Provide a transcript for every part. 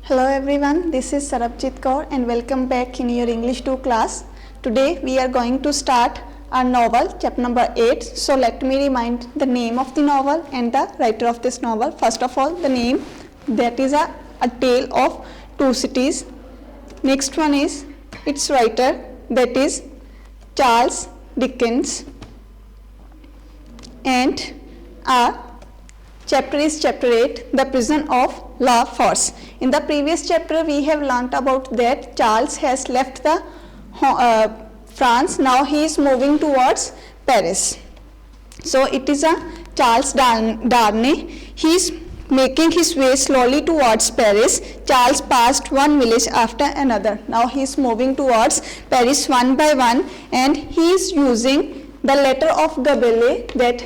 Hello everyone, this is Sarabjit Kaur and welcome back in your English 2 class. Today we are going to start our novel, chapter number 8. So let me remind the name of the novel and the writer of this novel. First of all, the name, that is a tale of two cities. Next one is its writer, that is Charles Dickens. And our chapter is chapter 8, The Prison of La Force. In the previous chapter we have learnt about that Charles has left the France. Now he is moving towards Paris. So it is a Charles Darnay. He is making his way slowly towards Paris. Charles passed one village after another. Now he is moving towards Paris one by one, and he is using the letter of Gabelle that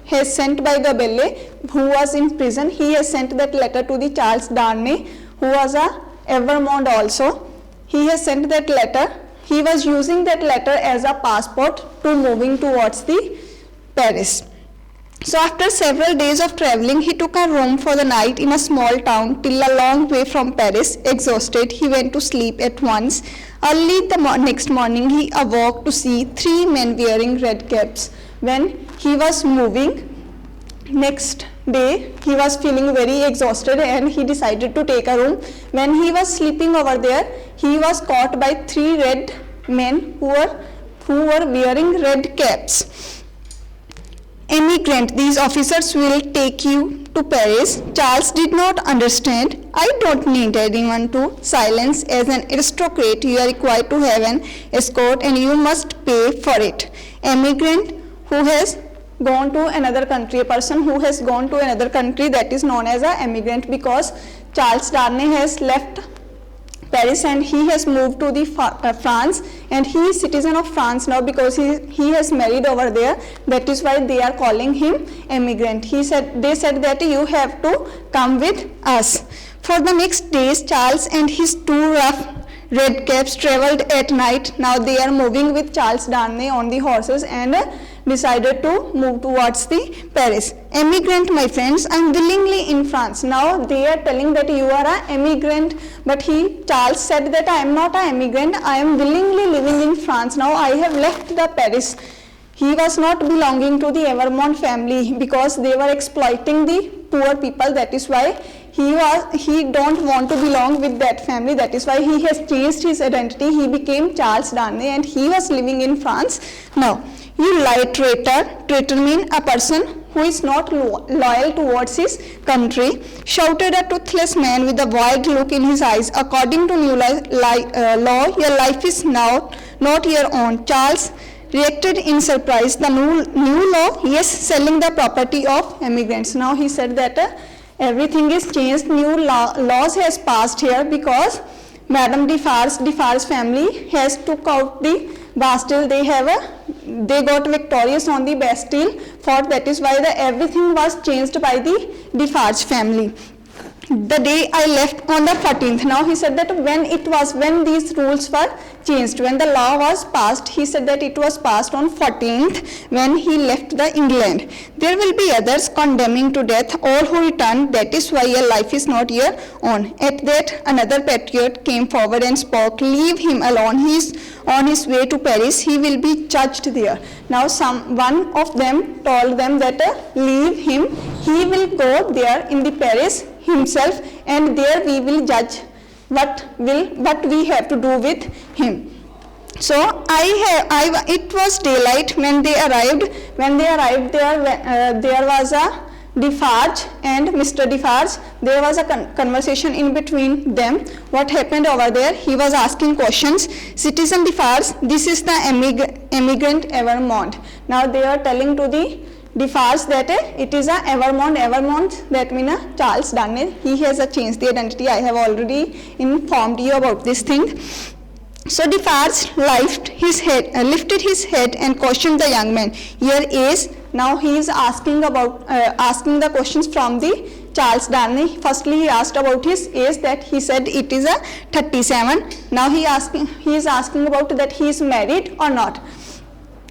has sent by Gabelle, who was in prison. He has sent that letter to the Charles Darnay, who was a Evermond also. He has sent that letter. He was using that letter as a passport to moving towards the Paris. So after several days of traveling, he took a room for the night in a small town till a long way from Paris. Exhausted, he went to sleep at once. Early the next morning, he awoke to see three men wearing red caps. When he was moving, next day he was feeling very exhausted and he decided to take a room. When he was sleeping over there, he was caught by three red men who were wearing red caps. Emigrant, these officers will take you to Paris. Charles did not understand. I don't need anyone to silence. As an aristocrat, you are required to have an escort and you must pay for it. Emigrant who has gone to another country, a person who has gone to another country, that is known as an emigrant, because Charles Darnay has left Paris and he has moved to the France, and he is citizen of France now because he has married over there. That is why they are calling him emigrant. They said that you have to come with us. For the next days, Charles and his two rough red caps traveled at night. Now they are moving with Charles Darnay on the horses and decided to move towards the Paris. Emigrant, my friends, I am willingly in France. Now they are telling that you are an emigrant, but Charles said that I am not an emigrant, I am willingly living in France. Now I have left the Paris. He was not belonging to the Evermond family because they were exploiting the poor people. That is why he don't want to belong with that family. That is why he has changed his identity. He became Charles Darnay and he was living in France. Now, you lie, traitor. Traitor means a person who is not loyal towards his country, shouted a toothless man with a wild look in his eyes. According to new law, your life is now not your own. Charles reacted in surprise. The new law? Yes, selling the property of emigrants. Now he said that everything is changed. New laws has passed here because Madame Defarge family has took out the Bastille. They got victorious on the Bastille fort. That is why everything was changed by the Defarge family. The day I left on the 14th. Now he said that when these rules were changed, when the law was passed, he said that it was passed on 14th when he left the England. There will be others condemning to death all who return. That is why your life is not your own. At that, another patriot came forward and spoke. Leave him alone. He is on his way to Paris. He will be judged there. Now one of them told them that leave him. He will go there in the Paris himself, and there we will judge what we have to do with him. So it was daylight when they arrived. When they arrived there was a Defarge and Mr. Defarge. There was a conversation in between them. What happened over there? He was asking questions. Citizen Defarge, this is the emigrant Evermond. Now they are telling to the Defarge that it is a Evermond, that means Charles Darnay. He has changed the identity. I have already informed you about this thing. So Defarge lifted his head and questioned the young man. Here is, now he is asking the questions from the Charles Darnay. Firstly he asked about his age, that he said it is a 37. Now he is asking about that he is married or not.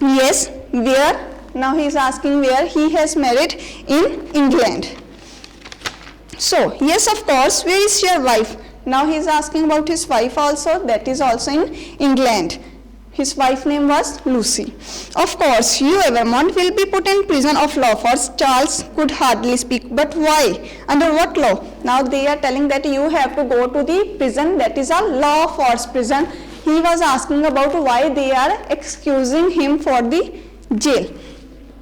Yes, where? Now he is asking where he has married. In England. So, yes, of course, where is your wife? Now he is asking about his wife also, that is also in England. His wife's name was Lucy. Of course, Hugh Evermond will be put in prison of Lawfors. Charles could hardly speak, but why? Under what law? Now they are telling that you have to go to the prison, that is a Lawfors prison. He was asking about why they are excusing him for the jail.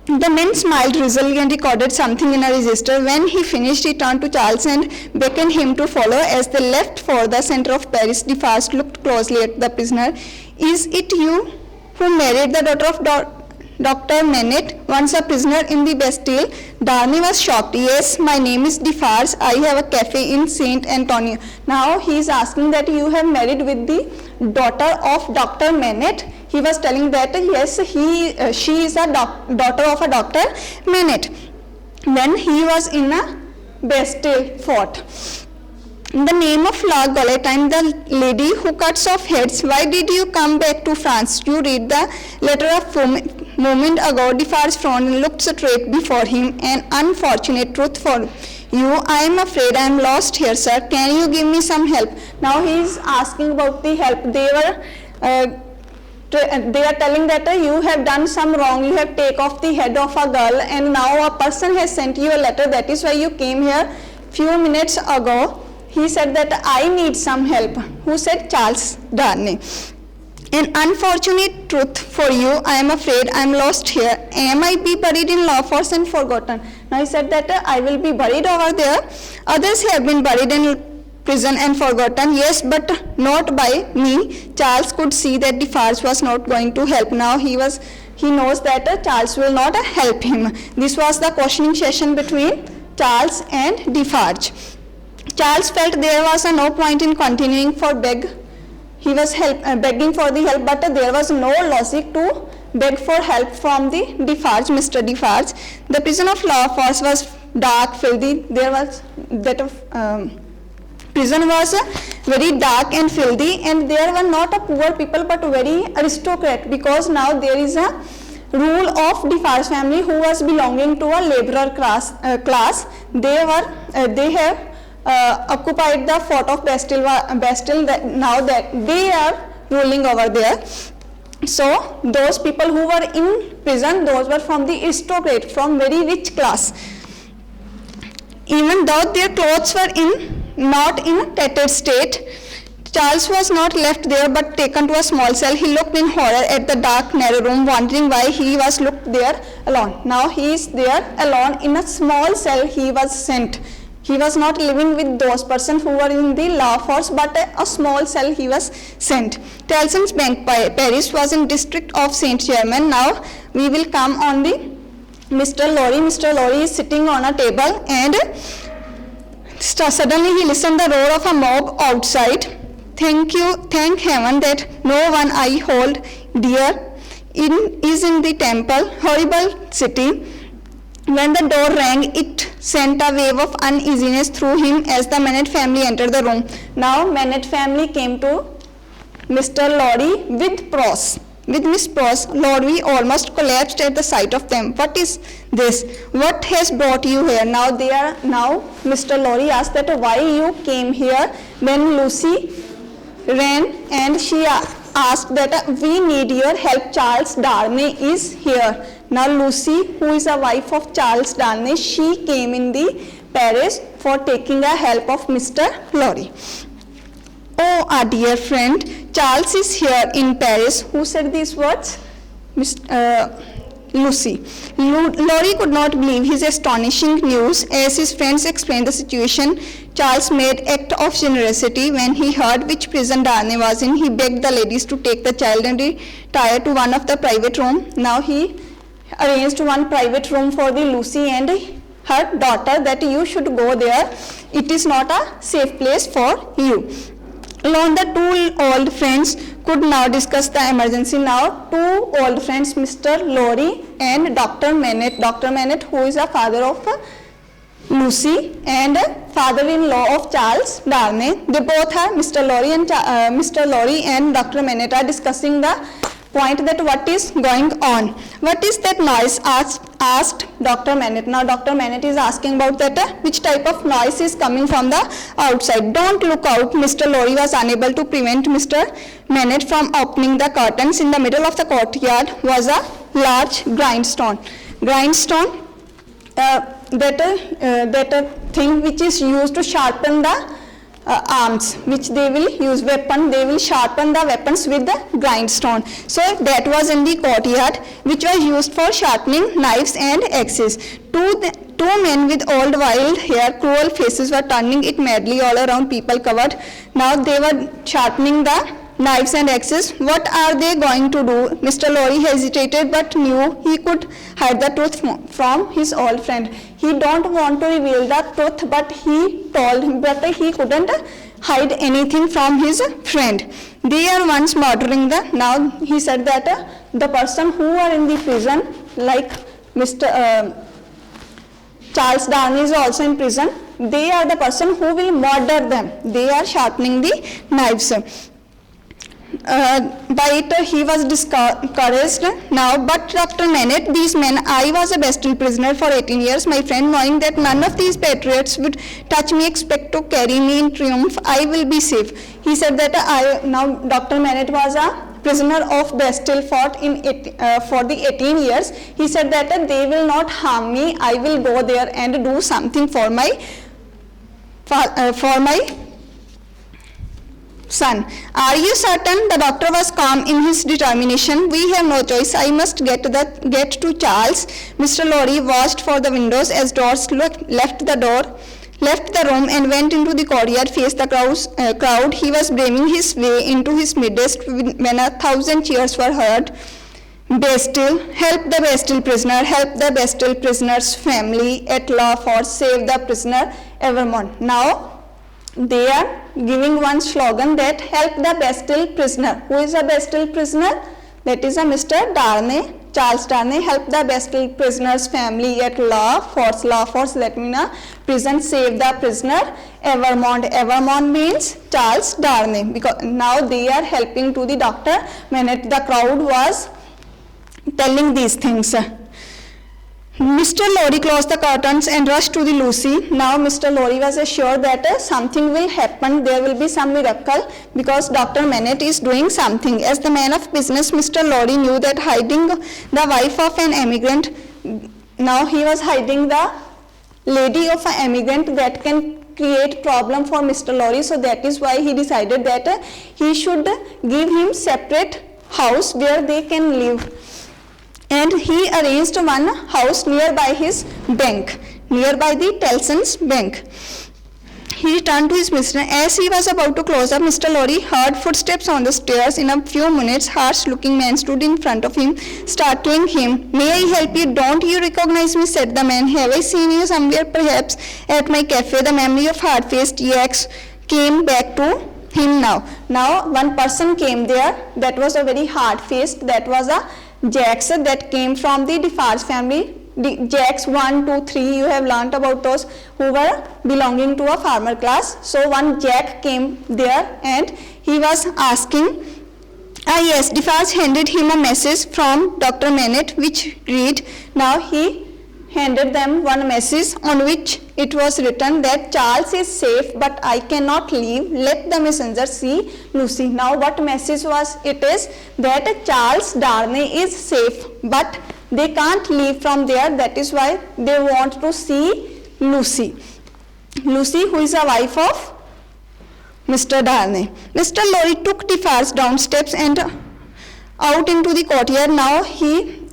The man smiled reasonably and recorded something in a register. When he finished, he turned to Charles and beckoned him to follow. As they left for the center of Paris, Defarge looked closely at the prisoner. Is it you who married the daughter of Dr. Manette, once a prisoner in the Bastille? Darnay was shocked. Yes, my name is Defarge. I have a cafe in Saint Antonio. Now he is asking that you have married with the daughter of Dr. Manette. He was telling that yes, she is a daughter of a Dr. Manette when he was in a Bastille fort. In the name of La Guillotine, the lady who cuts off heads, why did you come back to France? You read the letter a moment ago. Defarge frowned and looked straight before him. An unfortunate truth for you. I am afraid I am lost here, sir. Can you give me some help? Now he is asking about the help. They are telling that you have done some wrong, you have taken off the head of a girl, and now a person has sent you a letter, that is why you came here few minutes ago. He said that I need some help. Who said? Charles Darnay. An unfortunate truth for you, I am afraid I am lost here. Am I be buried in Lawfors and forgotten? Now he said that I will be buried over there. Others have been buried in prison and forgotten. Yes, but not by me. Charles could see that Defarge was not going to help. Now he knows that Charles will not help him. This was the questioning session between Charles and Defarge. Charles felt there was no point in continuing for beg. He was begging for the help, but there was no logic to beg for help from the Defarge, Mr. Defarge. The prison of Lawfors was dark, filthy. There was prison was very dark and filthy, and there were not a poor people but very aristocrat, because now there is a rule of Defarge family who was belonging to a laborer class. They have occupied the fort of Bastille. Now that they are ruling over there. So those people who were in prison, those were from the aristocrat, from very rich class. Even though their clothes were not in a tattered state, Charles was not left there but taken to a small cell. He looked in horror at the dark narrow room, wondering why he was looked there alone. Now he is there alone in a small cell. He was sent. He was not living with those persons who were in the Lawfors, but a small cell he was sent. Tellson's Bank, Paris, was in district of Saint-Germain. Now we will come on the Mr. Lorry. Mr. Lorry is sitting on a table, and suddenly he listened the roar of a mob outside. Thank heaven that no one I hold dear is in the temple. Horrible city. When the door rang, it sent a wave of uneasiness through him as the Manette family entered the room. Now Manette family came to Mr. Lorry with Miss Pross. Lorry almost collapsed at the sight of them. What is this? What has brought you here? Now Mr. Lorry asked that why you came here. Then Lucy ran and she asked that we need your help. Charles Darnay is here. Now Lucy, who is a wife of Charles Darnay, she came in the Paris for taking a help of Mr. Lorry. Oh, our dear friend, Charles is here in Paris. Who said these words? Lucy. Lorry could not believe his astonishing news. As his friends explained the situation, Charles made act of generosity. When he heard which prison Darnay was in, he begged the ladies to take the child and retire to one of the private rooms. Now he arranged one private room for the Lucy and her daughter, that you should go there. It is not a safe place for you. Alone, the two old friends could now discuss the emergency. Now, two old friends, Mr. Lorry and Dr. Manette. Dr. Manette, who is a father of Lucy and father-in-law of Charles Darnay. They both are Mr. Lorry and Dr. Manette are discussing the point that what is going on. What is that noise? Asked asked Dr. Manet. Now Dr. Manet is asking about that which type of noise is coming from the outside. Don't look out. Mr. Lorry was unable to prevent Mr. Manet from opening the curtains. In the middle of the courtyard was a large grindstone. Grindstone, that thing which is used to sharpen the arms, which they will use weapon, they will sharpen the weapons with the grindstone. So that was in the courtyard, which was used for sharpening knives and axes. Two men with old wild hair, cruel faces were turning it madly all around, people covered. Now they were sharpening the knives and axes. What are they going to do? Mr. Lorry hesitated but knew he could hide the truth from his old friend. He don't want to reveal the truth, but he told him that he couldn't hide anything from his friend. They are once murdering the, now he said that the person who are in the prison, like Mr. Charles Darnay is also in prison, they are the person who will murder them. They are sharpening the knives. By it he was discouraged now, but Dr. Manet, these men, I was a Bastille prisoner for 18 years, my friend, knowing that none of these patriots would touch me, expect to carry me in triumph, I will be safe. He said that now Dr. Manet was a prisoner of Bastille fort for the 18 years. He said that they will not harm me, I will go there and do something for my son. Are you certain? The doctor was calm in his determination. We have no choice. I must get to Charles. Mr. Lorry watched for the windows as Doors left the room and went into the courtyard, faced the crowd. He was braving his way into his midst when 1,000 cheers were heard. Bastille, help the Bastille prisoner, help the Bastille prisoner's family at law for save the prisoner Evermond. Now they are giving one slogan that help the Bastille prisoner. Who is a Bastille prisoner? That is a Mr. Darnay, Charles Darnay. Help the Bastille prisoner's family at law force, let me know, prison, save the prisoner Evermond. Evermond means Charles Darnay, because now they are helping to the Dr. Manet. The crowd was telling these things. Mr. Lorry closed the curtains and rushed to the Lucy. Now Mr. Lorry was assured that something will happen, there will be some miracle, because Dr. Manet is doing something. As the man of business, Mr. Lorry knew that hiding the wife of an emigrant, now he was hiding the lady of an emigrant, that can create problem for Mr. Lorry. So that is why he decided that he should give him separate house where they can live. And he arranged one house nearby his bank, nearby the Tellson's bank. He returned to his mission. As he was about to close up, Mr. Lorry heard footsteps on the stairs. In a few minutes, harsh-looking man stood in front of him, startling him. May I help you? Don't you recognize me? Said the man. Have I seen you somewhere, perhaps at my cafe? The memory of hard-faced yaks came back to him now. Now one person came there, that was a very hard-faced, that was a Jacks that came from the Defarge family. Jacks 1, 2, 3, you have learnt about those who were belonging to a farmer class. So one Jack came there and he was asking, yes, Defarge handed him a message from Dr. Manet, which read, now he handed them one message on which it was written that Charles is safe, but I cannot leave. Let the messenger see Lucy. Now what message was it? Is that Charles Darnay is safe, but they can't leave from there. That is why they want to see Lucy. Lucy, who is a wife of Mr. Darnay. Mr. Lorry took Defarge down steps and out into the courtyard. Now he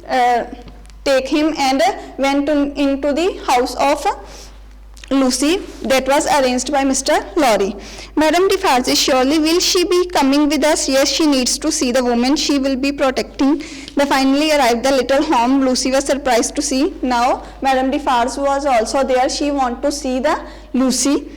take him and went into the house of Lucy that was arranged by Mr. Lorry. Madame Defarge, surely will she be coming with us? Yes, she needs to see the woman she will be protecting. They finally arrived the little home. Lucy was surprised to see. Now Madame Defarge was also there. She want to see the Lucy.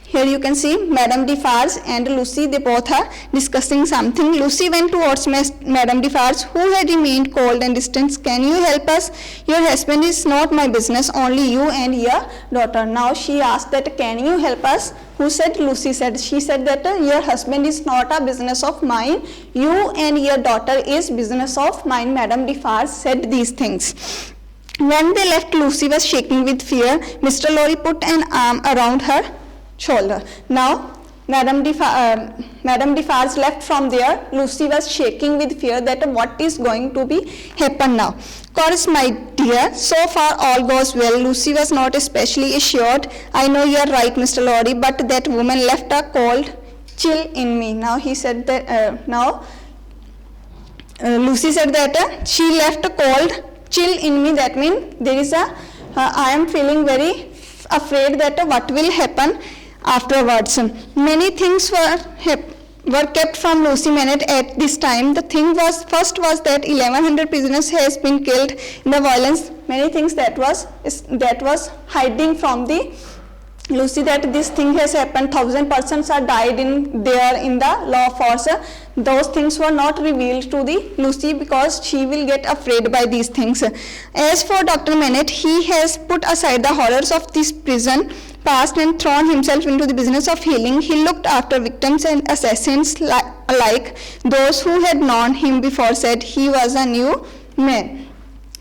Here you can see Madame Defarge and Lucy, they both are discussing something. Lucy went towards Madame Defarge, who had remained cold and distant. Can you help us? Your husband is not my business, only you and your daughter. Now she asked that, can you help us? Who said? Lucy said. She said that your husband is not a business of mine. You and your daughter is business of mine. Madame Defarge said these things. When they left, Lucy was shaking with fear. Mr. Lorry put an arm around her shoulder. Now, Madame Defarge left from there. Lucy was shaking with fear that what is going to be happen now. Chorus, my dear, so far all goes well. Lucy was not especially assured. I know you are right, Mr. Lorry, but that woman left a cold chill in me. Now he said that, Lucy said that she left a cold chill in me. That means there is I am feeling very afraid that what will happen afterwards. Many things were kept from Lucy Manet at this time. The thing was, first was that 1100 prisoners has been killed in the violence. Many things that was hiding from the Lucy, that this thing has happened. 1,000 persons are died in the law force. Those things were not revealed to the Lucy because she will get afraid by these things. As for Dr. Manet, he has put aside the horrors of this prison past and thrown himself into the business of healing. He looked after victims and assassins alike. Those who had known him before said he was a new man.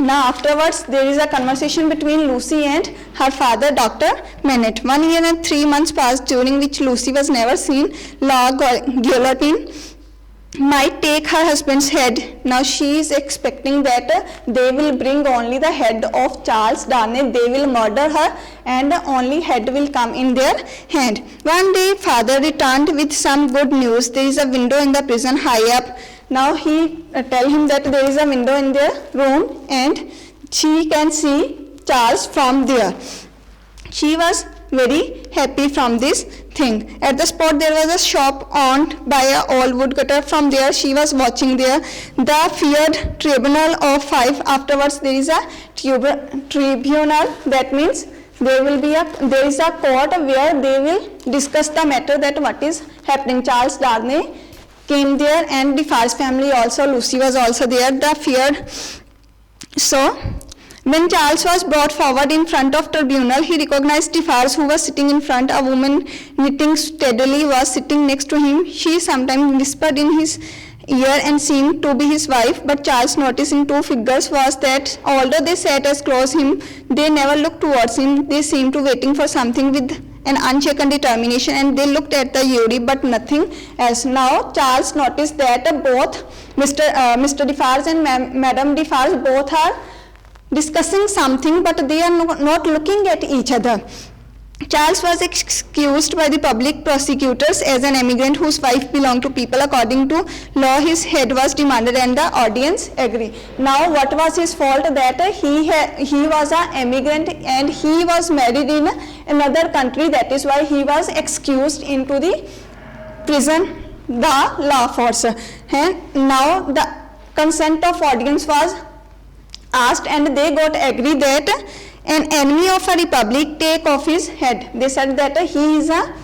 Now afterwards there is a conversation between Lucy and her father, Dr. Manet. 1 year and 3 months passed, during which Lucy was never seen. La Guillotine might take her husband's head. Now she is expecting that they will bring only the head of Charles Darnay. They will murder her and only head will come in their hand. One day father returned with some good news. There is a window in the prison high up. Now he tell him that there is a window in their room and she can see Charles from there. She was very happy from this thing. At the spot there was a shop owned by a old woodcutter. From there she was watching there. The feared tribunal of 5. Afterwards there is a tribunal. That means there is a court where they will discuss the matter that what is happening. Charles Darnay came there and Defarge family also. Lucy was also there. The feared. So when Charles was brought forward in front of tribunal, he recognized Defarge, who was sitting in front. A woman knitting steadily was sitting next to him. She sometimes whispered in his ear and seemed to be his wife, but Charles noticed in 2 figures was that although they sat as close him, they never looked towards him. They seemed to waiting for something with an unshaken determination, and they looked at the jury but nothing else. Now Charles noticed that both Mr. Defarge and Madame Defarge both are discussing something, but they are not looking at each other. Charles was excused by the public prosecutors as an emigrant whose wife belonged to people. According to law, his head was demanded and the audience agreed. Now what was his fault? That he was an emigrant and he was married in another country. That is why he was excused into the prison, the law force. And now the consent of audience was asked and they got agree that an enemy of a republic take off his head. They said that he is an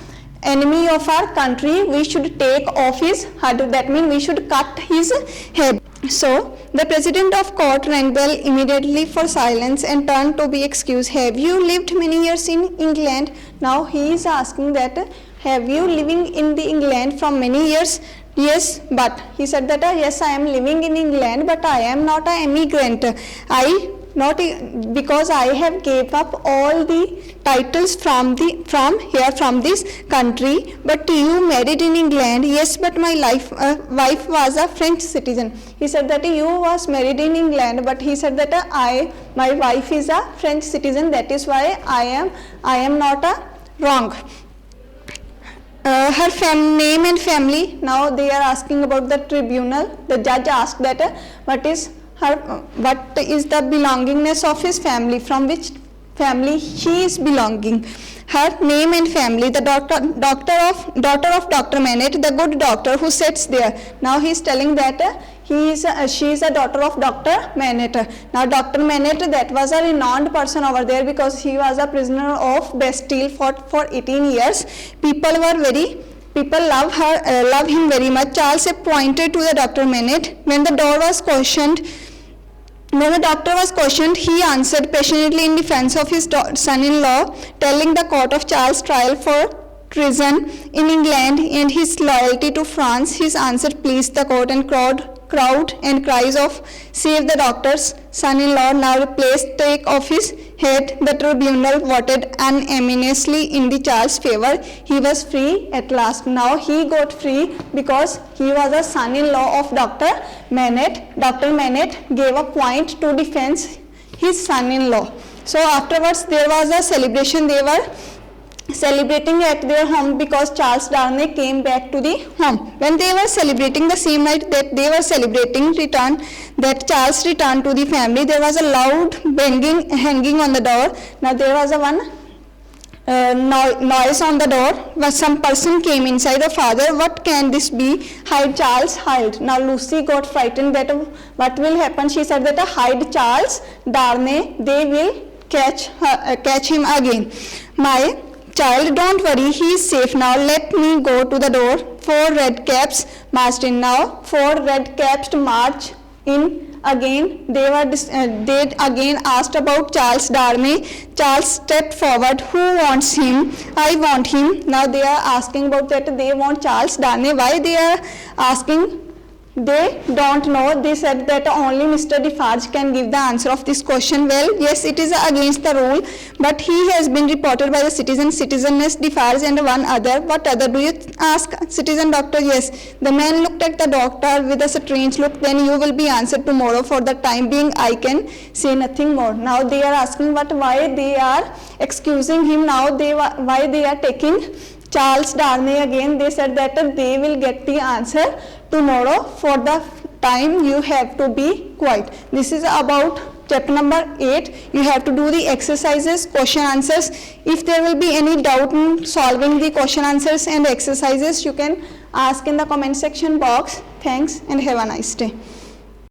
enemy of our country, we should take off his head. That means we should cut his head. So the president of court rang bell immediately for silence and turned to be excused. Have you lived many years in England? Now he is asking that have you living in the England from many years? Yes, but he said that yes, I am living in England, but I am not an immigrant. Because I have gave up all the titles from this country. But you married in England? Yes, but my wife was a French citizen. He said that you was married in England, but he said that my wife is a French citizen. That is why I am not a wrong. Her name and family. Now they are asking about the tribunal. The judge asked that what is the belongingness of his family, from which family she is belonging. Her name and family. The daughter of Dr. Manet, the good doctor who sits there. Now he is telling that she is a daughter of Dr. Manet. Now Dr. Manet, that was a renowned person over there because he was a prisoner of Bastille for 18 years. People love him very much. Charles pointed to the Dr. Manet. When the doctor was questioned, he answered passionately in defense of his son-in-law, telling the court of Charles' trial for treason in England and his loyalty to France. His answer pleased the court and crowd crowd and cries of save the doctor's son-in-law now replaced take off his head. The tribunal voted unanimously in the Charles' favor. He was free at last. Now he got free because he was a son-in-law of Dr. Manet. Dr. Manet gave a point to defend his son-in-law. So afterwards there was a celebration. They were celebrating at their home because Charles Darnay came back to the home. When they were celebrating the same night that they were celebrating return, that Charles returned to the family, there was a loud banging, hanging on the door. Now there was a one noise on the door. When some person came inside. The father, what can this be? Hide Charles, hide. Now Lucy got frightened that what will happen. She said that hide Charles Darnay, they will catch him again. My child, don't worry, he is safe now. Let me go to the door. 4 red caps marched in. Now 4 red caps to march in again. They again asked about Charles Darnay. Charles stepped forward. Who wants him? I want him. Now they are asking about that. They want Charles Darnay. Why they are asking? They don't know. They said that only Mr. Defarge can give the answer of this question. Well, yes, it is against the rule, but he has been reported by the citizeness Defarge and one other. What other do you ask, citizen doctor? Yes. The man looked at the doctor with a strange look. Then you will be answered tomorrow. For the time being, I can say nothing more. Now they are asking why they are excusing him now. Why they are taking Charles Darnay again. They said that they will get the answer tomorrow. For the time you have to be quiet. This is about chapter number 8. You have to do the exercises, question answers. If there will be any doubt in solving the question answers and exercises, you can ask in the comment section box. Thanks and have a nice day.